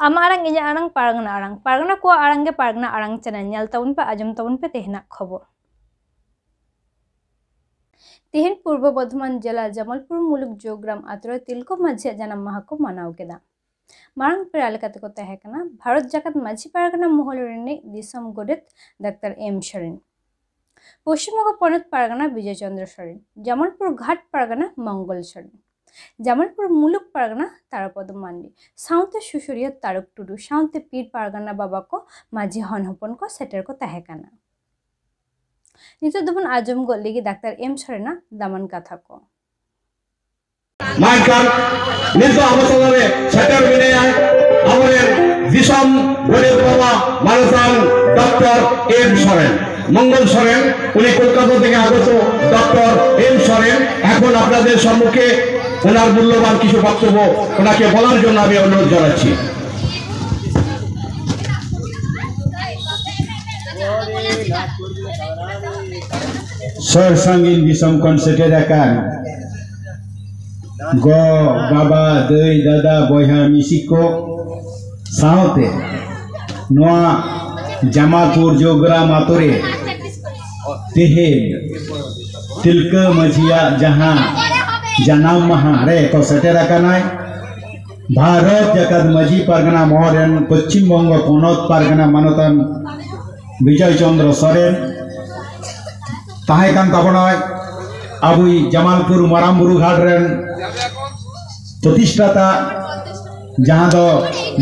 Ama arang inya arang pargana ko arang ge pargana arang channel nyal taun pa ajum taun pe tehna खबर तिहिन पूर्व बर्धमान जिला जमालपुर मुलुक जोग्राम आतरो तिलको माझी जानम माहा को मनाव केदा मारंग पेरा लेकाते को तहेकना भारत जाकत माझी पारगना महल Renee दिसम गोडेत doctor M Shareen Paschim Banga पनत पारगना विजय चंद्र शरीन जमालपुर घाट पारगना मंगल शरीन जमालपुर मुलुक पारगना तारापद मांडी साउते सुसुरिया तारक टुडू साउते पीर पारगना बाबा को माझी हनहपन को सेटर को तहेकना नितो दुबन आजम गोल्लेगी डाक्टर एम शरणा दामन कथा को माइकल नितो अवसरे सेटर विनय हमारे दिसम गोडे बाबा मानसान डॉक्टर एम शरण मंगल शरण उन्हें कोलकाता থেকে আগত ডক্টর এম শরণ এখন আপনাদের সম্মুখে ওনার মূল্যবান কিছু বক্তব্য ওনাকে বলার জন্য আমি অনুরোধ জানাচ্ছি Sor sangin disam konsederakan go baba dei dada boyha misiko saute noa Jamalpur Jogram atore tehe tilka majia jahan janam maha re ko seterakanai Bharat jakat maji pargana mohoren Paschim Bongo ponot pargana manotan Vijay Chandra Soren tahekan tabonai abui Jamalpur Maramburu Ghadren Pratistata jahan do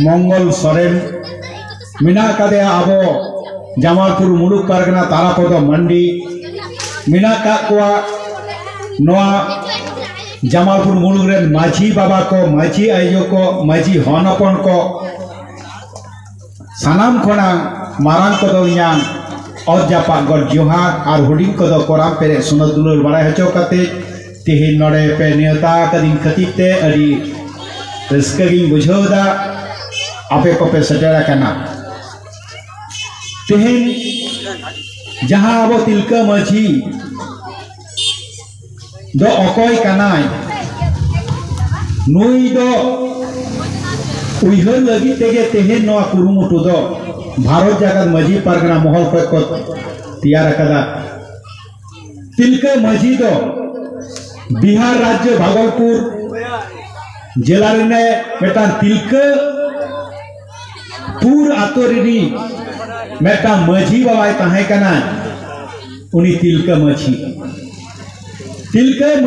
Mongol Soren mina kade abo Jamalpur Muluk Pargana Tarapodo Mandi mina kakwa noa Jamalpur Muluk ren Maji Baba ko Maji Ayo ko Maji Honopon ko sanam khona marang kodo yang Ojapa God Johar ar huding kodo koram pere sunat dulur barai hacho kate tihin nore pe neota kadin khatite adi reskaging bujhoda ape ko pe setera kana tihin jaha abo tilka maji do okoy kanai nui do uihar lagi tege tihin noa kurumutu do Bharat जागत मजी पारगना महल को तैयार कदा तिलका मजी दो बिहार राज्य भागलपुर जिला Renee मेटान Tilka पूर आतोरिनी मेटा मजी बाबाई ताहे कना उनी तिलका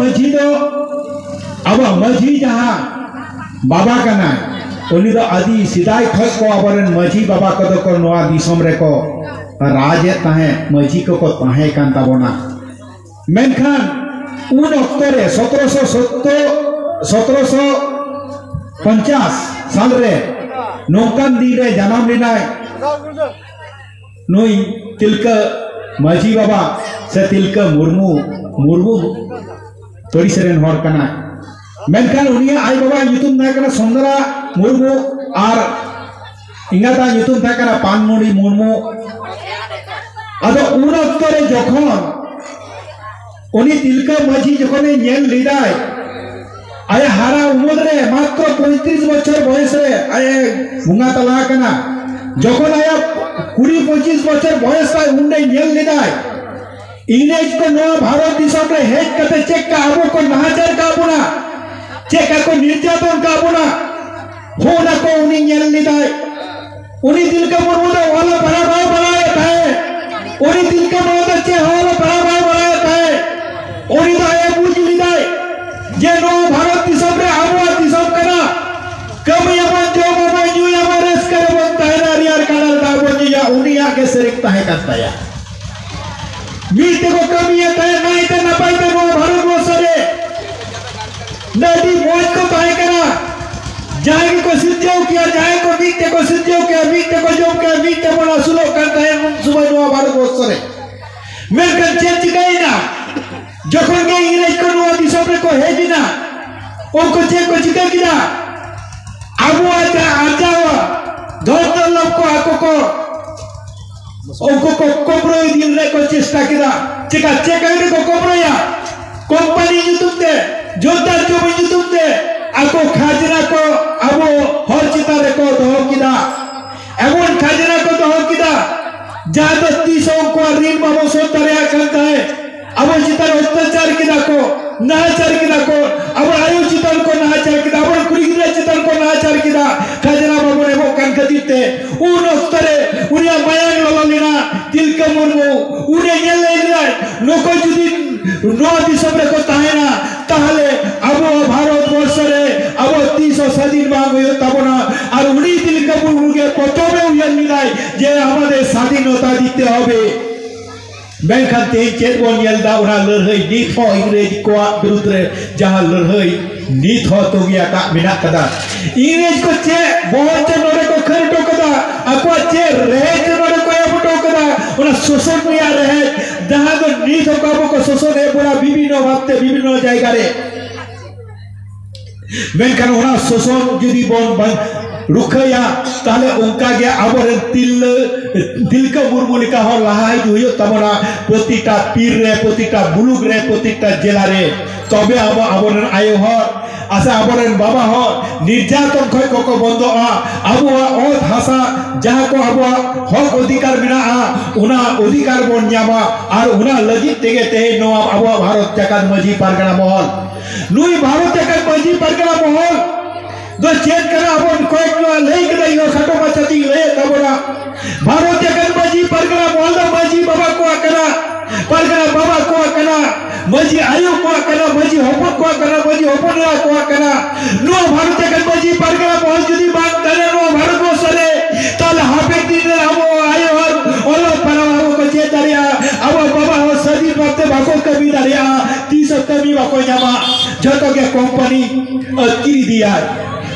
मजी दो अब मजी जहाँ बाबा कना उन्हीं तो आदि सिदाई खस को अबरन मजी बाबा कदो को नोआ दिसम रे को राजे ताहे मजी को ताहे कान ताबोना मेनखान उन अक्तरे 1750 साल रे नौकान दी रे जन्म लिनाय नुई तिलका मजी बाबा से तिलका मुर्मू परिसरेन हर कना मेनखान उनिया आई बाबा युतुम ना कना सुंदरा मुर्मू और इंगाता युतुम था कना पानमुड़ी मुर्मू अदो उन अक्तरे जखन उनी तिलका मजी जखन नेल लिदाय आये हारा उमर रे मात्र 35 बछर बयस रे आये बुंगा तला कना जखन आया 20-25 बछर बयस रे उन्ने नेल लिदाय इंग्रेज को नो भारत दिसम रे हेज कते चेक का आबो को नाचार का बुना चेक को निर्यातन का बुना होना को उन्हीं नेल लिदाय उन्हीं दिल का मुर्मू तो वाला बड़ा बनाया था उन्हीं दिल का मुर्मू चे वाला बड़ा बनाया था उन्हीं तो ये बुझ लिदाय जे नो भारत दिसम रे आबो दिसम कना कम यमन जो बाबा यू यमरेस करे बनता है ना यार कानल का बोजी या उन्हीं आके सिरकता है करता है मीते को कम ये तय नहीं ते न पाइते नो भारत वो सरे नदी मोज को पाए कना जाएगी को सिद्धियों किया जाए को मीते को सिद्धियों किया मीते को जो किया मीते बड़ा सुलो करता है सुबह नुआ भारत बहुत सरे मैं कर चेंज गई ना जखन के इंग्लिश को नुआ दिसम रे को है जिना उनको चेक को चिका गिना आबू आजा हुआ धोतर लोग को आको को उनको को कोबरो दिल रे को चेष्टा किया चिका चेक आने को कोबरो या कंपनी यूट्यूब दे जोरदार जो यूट्यूब दे ako khajna ko abo hor chitar ko doho kida emon khajna ko doho kida jado 300 ko rin babo so tarya kanta hai abo chitar অত্যাচার kida ko nahachar kida ko abo ayu chitar ko nahachar kida abo kuri kida chitar ko nahachar kida khajna babo ebo kan kadite un oktare unia mayang lolina Tilka Murmu unia nyelena noko judi no disomre ko tahena tahale abo bharat borsore abo 300 স্বাধীন বাং হয়ে তাবনা আর উনি তিলকা মুর্মুকে প্রথমে we want নিলাই যে আমাদের স্বাধীনতা দিতে হবে Bengkan te chet bon yel da una lërhëy nit ho Ingrej ko birudre jaha lërhëy nit ho to gya ka minak kada Ingrej ko che bon che nore ko khar to kada akwa che rehe che nore ko ya to kada una শোষণ নিয়া rehe jaha ko nit ho kabo ko শোষণ e bora bibino bhabte bibino jayga re Bengkan una শোষণ jodi bon रुखया ताले उनका गया आबोरे तिलका मुर्मू लिखा हो लहाई जुयो तबना प्रतिटा पीर रे प्रतिटा बुलुग रे प्रतिटा जिला रे तबे आबो आबोरे आयो हो आसा आबोरे बाबा हो निर्यातन खय कोको बंद आ आबो ओ भाषा जहां को आबो हक अधिकार बिना आ उना अधिकार बन न्यामा और उना लगी तेगे ते नो आबो भारत जाकात मजी पारगना महल नुई भारत जाकात मजी पारगना महल दो चेक करा अपन कोई को नहीं करे यो खाटो बचती ले तबरा भारत जगत मजी परगना मोहल्ला मजी बाबा को करा परगना बाबा को करा मजी आयु को करा मजी होपन को करा मजी होपन को करा नो भारत जगत मजी परगना मोहल जुदी बात करे नो भारत को सरे तल हापे दिन हमो आयो और ओलो परवाओ को जे दरिया अब बाबा हो सदी बाते बाको कभी दरिया 30 कभी बाको जामा जतो के कंपनी किरी दिया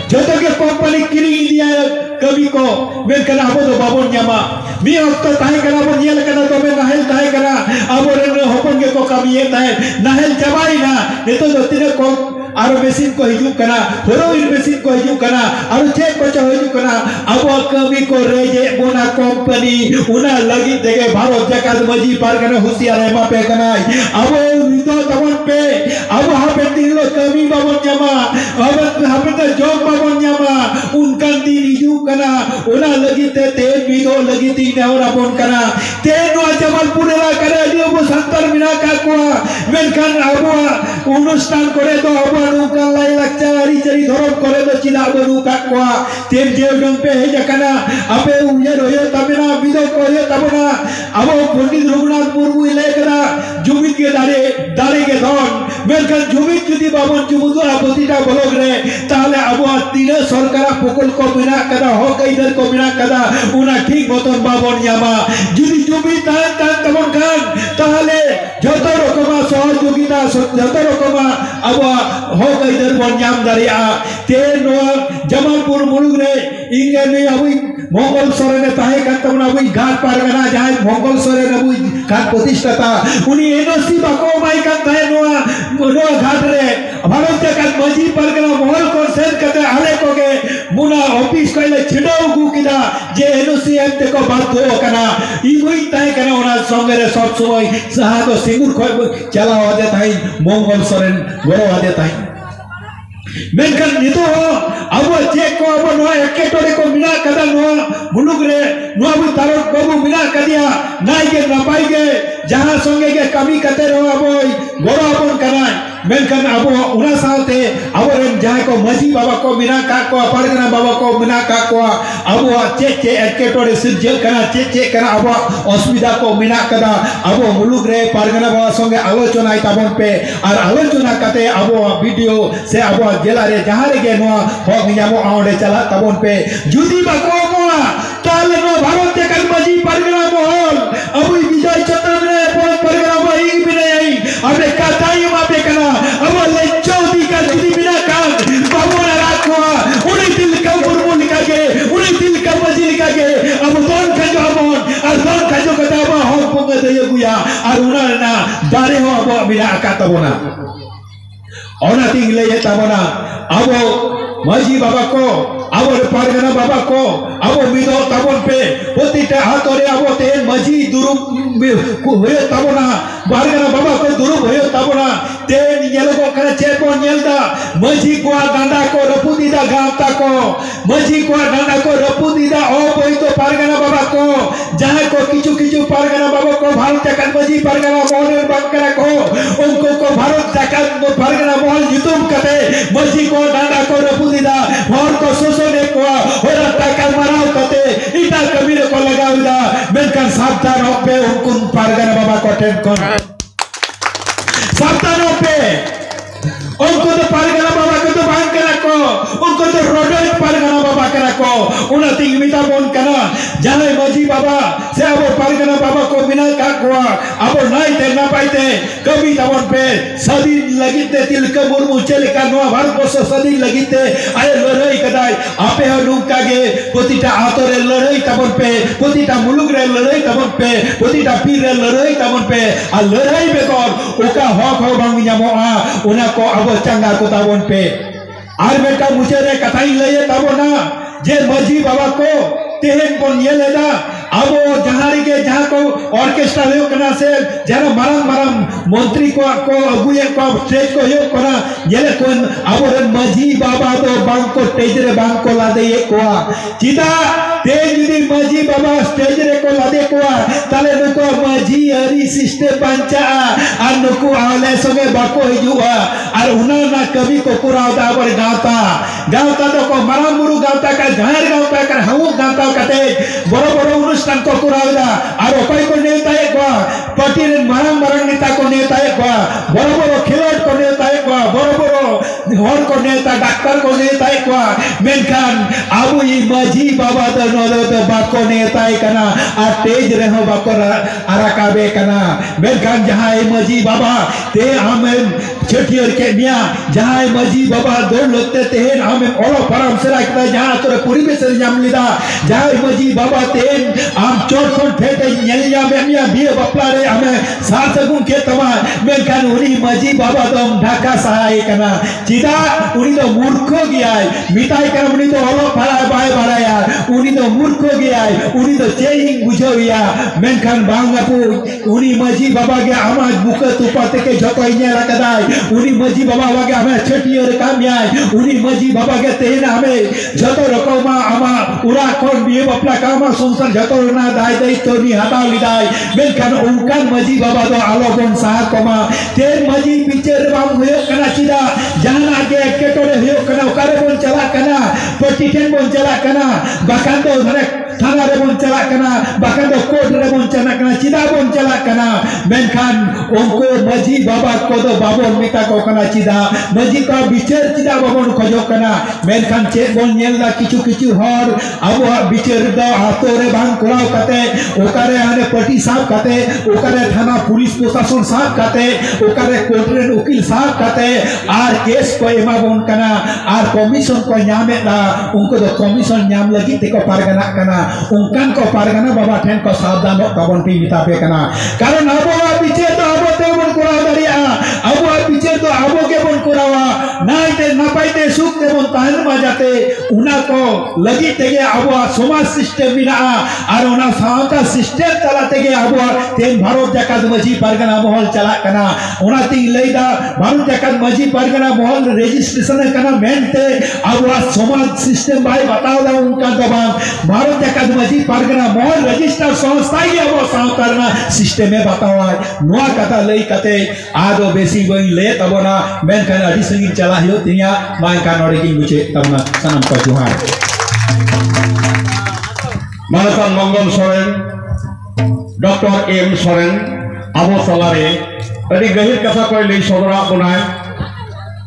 जतो के कंपनी किरी दिया कभी को मैं कना अब तो बाबन न्यामा मी तो ताहे कना बन येल कना तो मैं नाहेल ताहे कना अब रे होपन के को कमी ये ताहे नाहेल जबाई ना ने तो तिने को आरो मेसिन को हिजू कना हेरोइन मेसिन को हिजू कना आरो चेक को चो हिजू कना अब कभी को रे जे बोना कंपनी उना लगी देगे भारत जाकात मजी पार कना होशियार है मापे कना अब विदो तमन पे अब हापे दिलो कमी बाबन न्यामा अब हापे तो जॉब बाबन न्यामा उनका दिन हिजू कना उना लगी ते विदो लगी ती ने और अपन कना ते नो जबलपुर ला करे लियो वो संतर बिना का को मेनखान अब अनुष्ठान करे तो अब नुका लाई लक्चारी चरी धरम करे तो चिदा बनु का को तेम जे डंग पे हे जकना अबे उये रोयो तबना विदो कोयो तबना अब पंडित रघुनाथ मुर्मू लेकरा जुमित के दारे के धन मेनखान जुमित जुदी बाबन जुमुदुरा प्रतिटा ब्लॉक रे ताले अब तीन सरकार पकल को बिना कदा हो इधर को बिना कदा उना ठीक मतन बाबन यामा जुदी जुमित तान तमन खान ताले जतो रकमा सहयोगिता जतो रकमा अब हो इधर बन याम दरिया ते नो जमालपुर मुलुग रे इंगे ने अबुई मंगल सरेने ताहे का तमना अबुई घाट पारगना जाय मंगल सरेने अबुई घाट प्रतिष्ठाता उनी एनओसी बाको माई का ताहे नो घाट रे भारत जाकात मजी पारगना महल को सेल कते आले को के मुना ऑफिस कइले छिडो गुकिदा जे एनओसी एते को बात हो कना इबुई ताहे कना ओना संगे रे सब समय साहा तो सिंगुर खय चला हो दे ताई मंगल सरेन गरो आ दे ताई मेनखान नितो अब चेक को अब नो एकेटोरे को मिना कदा नो मुलुग रे नो अब तारो बाबू मिना कदिया नाई के नपाई के जहां संगे के कमी कते रो अब गरो अपन कना मेनखान अब उना साथे अब रे जहां को मजी बाबा को मिना का को परगना बाबा को मिना का को अब चेक के एकेटोरे सिजे कना चेक कना अब असुविधा को मिना कदा अब मुलुग रे परगना बाबा संगे आलोचना ताबन पे और आलोचना कते अब वीडियो से अब जिला रे जहां रे के नो हो न्यामो आउडे चला तबन पे जुदी बाको मोआ ताले नो भारत जाकात मजी परगना महल अब विजय चंद्र रे परगना मही बिने आई अबे काताई मापे कना अब ले चौदी का जुदी बिना का बाबू ने राखो उनी दिल का मुर्मू लिखा के उनी दिल का मजी लिखा के अब दोन खजो हमन और दोन खजो कताबा हो पंग दे गुया और उना ना दारे हो अब बिना का तबना ओना तिंगले तबना अब माजी बाबा को अब पारगना बाबा को अब मिदो तबन पे प्रतिटा हातरे अब ते माजी दुरुप होयो तबना पारगना बाबा को दुरुप होयो तबना ते नियलको कने चेपो नियलदा माजी को डांडा को रपुदीदा गावता को माजी को डांडा को रपुदीदा ओ बोई तो पारगना बाबा को जहां को किचु पारगना बाबा को भारत जाकात माजी पारगना मोहन बंकरा को उनको को भारत जाकात पारगना मोहन युतुम कते माजी को डांडा को रपुदीदा और को सोसोने को होरा टाका मराव कते इटा कबीर को लगाउदा मेनकान सावधान होपे उनको पारगना बाबा को टेन कोन सावधान होपे उनको तो पारगना बाबा को तो बांध के रखो उनको तो रोडल पारगना बाबा के रखो उन्हें तिंगमिता बोन करना जाने मजी बाबा से अब पारगना बाबा को बिना का कुआ अब नहीं तेरना पाइते कभी तवन पे सदी लगिते तिलक मुर्मू चले का नुआ भारत वर्ष सदी लगिते आये लड़ाई कदाई आपे हनुका गे पोतीटा आतोरे लड़ाई तवन पे पोतीटा मुलुक रे लड़ाई तवन पे पोतीटा पीर रे लड़ाई तवन पे आ लड़ाई बेकर उका हक हो बांग ᱧᱟᱢᱚᱜᱼᱟ उन्हें को अब चंगा को तवन पे आर बेटा मुझे रे कथाई लये तबना जे मजी बाबा को तेहन को नियलेदा अब जहारी के जहां को ऑर्केस्ट्रा हो कना से जरा मरम मंत्री को अगुए को स्टेज को हो कना येले कोन अब मजी बाबा तो बांग को स्टेज रे बांग को लादे को चिदा ते जदी मजी बाबा स्टेज रे को लादे को ताले नुको मजी हरी सिस्टम पंचा और नुको आले संगे बाको हिजुआ और उना ना कभी को कुरावदा पर गावता तो को मरम मुरु गावता का जहार गावता का हमु गावता कते बड़ो अनुष्ठान को कुरावदा और ओकई को नेताए को पार्टी रे मरम नेता को नेताए को बड़ो खिलाड़ी को नेताए को बड़ो हर को नेता डॉक्टर को नेताए को मेनखान आबू ई मजी बाबा द नदो तो बाको नेताए कना आ तेज रहो बाको आराकाबे कना मेनखान जहां ई मजी बाबा ते हमें छठियर के मिया जहां मजी बाबा दौड़ लगते तेन हमें ओलो परम सरा कदा जहां तोरे परिवेश रे जाम लिदा जहां मजी बाबा तेन आम चोट कोन फेटे नेलिया मेमिया बिए बपला रे हमें साथ गुण के तमा मेनखान उनी मजी बाबा दम ढाका सहाय कना चिदा उनी तो मूर्खो गयाय मिताई कर उनी तो ओलो फड़ा बाय बाड़ाया उनी तो मूर्खो गयाय उनी तो चेइंग बुझोया मेनखान बांगापु उनी मजी बाबा के आमा बुक तुपाते के जतो इनेला कदाय उनी मजी बाबा वागे हमें छठियर कामयाय उनी मजी बाबा के तेन हमें जतो रकमा आमा उरा कोन बिए बपला कामा संसार जतो ना दाय दई तोनी हटा लिदाय मेनखान उनकान मजी बाबा तो आलो बन साह कमा तेन मजी पिचर बाम होयो कना चिदा जाना के केटोरे होयो कना ओकारे बन चला कना पटिटेन बन चला कना बाकान तो धरे थाना रे बन चला कना बाकान तो कोर्ट रे बन चला कना चिदा बन चला कना मेनखान उनको मजी बाबा को तो बाबो मिता को कना चिदा मजी का बिचर चिदा बाबन खोजो कना मेनखान चे बन नेलदा किचु हर अब बिचर द हातोरे बांग कुराव कते ओकारे आने पटी साफ कते ओकारे थाना पुलिस प्रशासन साफ कते ओकारे कोर्ट रे वकील साफ कते आर केस को एमा बन कना आर कमीशन को न्यामेला उनको तो कमीशन न्याम लगी ते को पारगना कना उनकान को पारगना बाबा ठेन को सावधान कबन पी मितापे कना कारण अब बिचर तो अब ते बन कुराव दरिया अब बिचर तो अब के बन कुरावा नाइते नापाइते सुख ते बन ताहन मा जाते उना को लगी तेगे अब समाज सिस्टम बिना और उना सावता सिस्टम तला तेगे अब तेन भारत जाकात मजी पारगना महल चला कना उना ती लेदा भारत जाकात मजी पारगना महल रजिस्ट्रेशन कना मेनते अब समाज सिस्टम भाई बताओ दा उनका दबाव भारत जाकात मजी पारगना महल रजिस्टर संस्था ही अब सावतारना सिस्टम में बताओ नुआ कथा लई कते आदो बेसी बई ले तबना मेनखान अडी संगी चला हियो तिया मायका नोडे की मुचे तबना सनम को जुहार मानसान मंगल सोरेन डॉक्टर एम सोरेन आबो सलारे अडी गहिर कथा को लई सदरा बनाय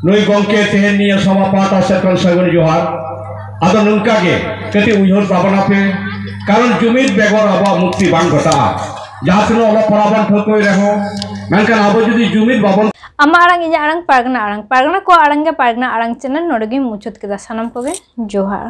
नुई गंके तेहन निया समा पाटा सेकन सगुन जोहार आदो नुनका गे कति उयहर बाबना पे कारण जुमिद बेगर आबो मुक्ति बांग घटा जहां तिनो ओला पराबन ठकोय रहो मेनखान आबो जदी जुमिद बाबन आमा आरंग इजा आरंग पारगना को आरंगे पारगना आरंग चैनल नोडगी मुचुत केदा सनम कोगे जोहार।